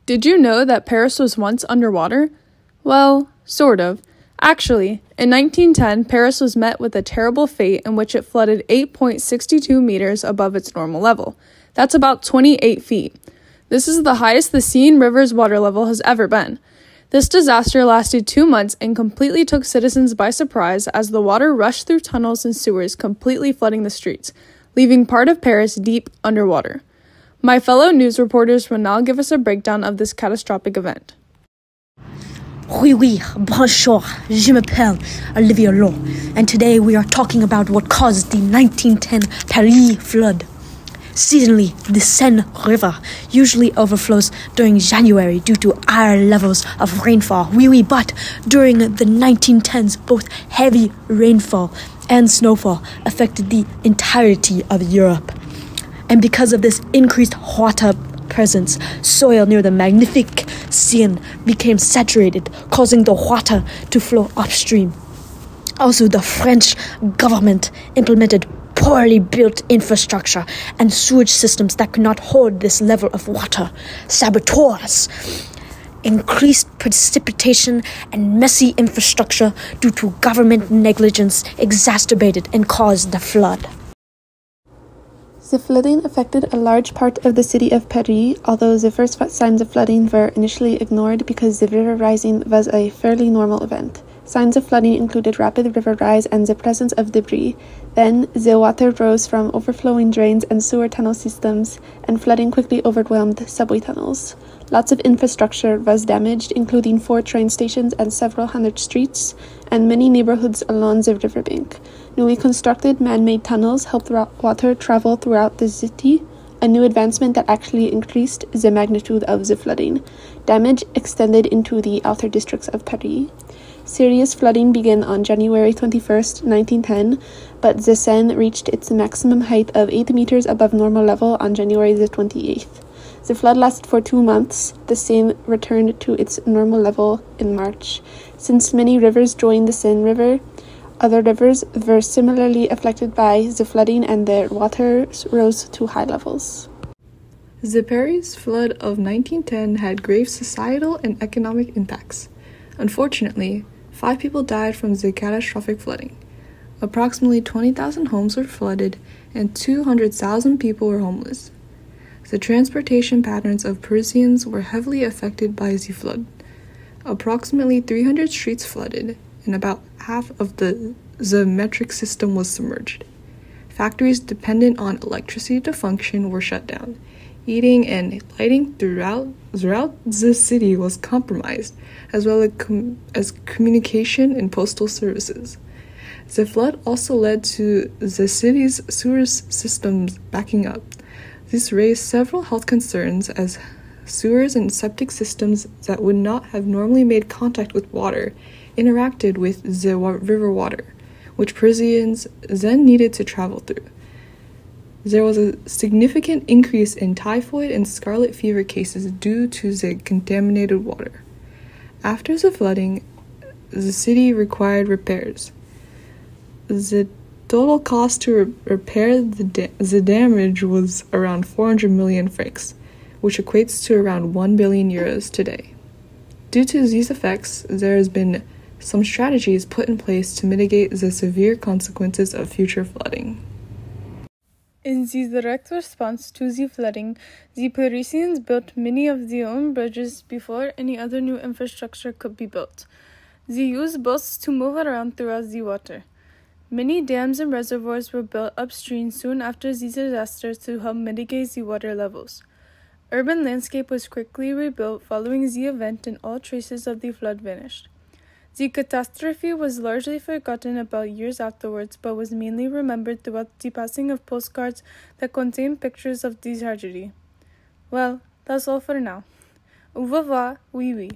Did you know that Paris was once underwater? Well, sort of. Actually, in 1910, Paris was met with a terrible fate in which it flooded 8.62 meters above its normal level. That's about 28 feet. This is the highest the Seine River's water level has ever been. This disaster lasted 2 months and completely took citizens by surprise as the water rushed through tunnels and sewers, completely flooding the streets, leaving part of Paris deep underwater. My fellow news reporters will now give us a breakdown of this catastrophic event. Oui, bonjour, je m'appelle Olivia Lowe, and today we are talking about what caused the 1910 Paris flood. Seasonally, the Seine River usually overflows during January due to higher levels of rainfall. But during the 1910s, both heavy rainfall and snowfall affected the entirety of Europe. And because of this increased water presence, soil near the magnifique Seine became saturated, causing the water to flow upstream. Also, the French government implemented poorly built infrastructure and sewage systems that could not hold this level of water. Saboteurs increased precipitation and messy infrastructure due to government negligence exacerbated and caused the flood. The flooding affected a large part of the city of Paris, although the first signs of flooding were initially ignored because the river rising was a fairly normal event. Signs of flooding included rapid river rise and the presence of debris. Then, the water rose from overflowing drains and sewer tunnel systems, and flooding quickly overwhelmed subway tunnels. Lots of infrastructure was damaged, including 4 train stations and several hundred streets, and many neighborhoods along the riverbank. Newly constructed man-made tunnels helped water travel throughout the city, a new advancement that actually increased the magnitude of the flooding. Damage extended into the outer districts of Paris. Serious flooding began on January 21st, 1910, but the Seine reached its maximum height of 8 meters above normal level on January the 28th. The flood lasted for 2 months. The Seine returned to its normal level in March. Since many rivers joined the Seine River, other rivers were similarly affected by the flooding and their waters rose to high levels. The Paris flood of 1910 had grave societal and economic impacts. Unfortunately, 5 people died from the catastrophic flooding. Approximately 20,000 homes were flooded and 200,000 people were homeless. The transportation patterns of Parisians were heavily affected by the flood. Approximately 300 streets flooded, and about half of the metric system was submerged. Factories dependent on electricity to function were shut down. Eating and lighting throughout the city was compromised, as well as communication and postal services. The flood also led to the city's sewer systems backing up. This raised several health concerns as sewers and septic systems that would not have normally made contact with water interacted with the river water, which Parisians then needed to travel through. There was a significant increase in typhoid and scarlet fever cases due to the contaminated water. After the flooding, the city required repairs. The total cost to repair the damage was around 400 million francs, which equates to around 1 billion euros today. Due to these effects, there has been some strategies put in place to mitigate the severe consequences of future flooding. In the direct response to the flooding, the Parisians built many of their own bridges before any other new infrastructure could be built. They used boats to move around throughout the water. Many dams and reservoirs were built upstream soon after these disasters to help mitigate the water levels. Urban landscape was quickly rebuilt following the event and all traces of the flood vanished. The catastrophe was largely forgotten about years afterwards, but was mainly remembered throughout the passing of postcards that contained pictures of the tragedy. Well, that's all for now. Au revoir, oui.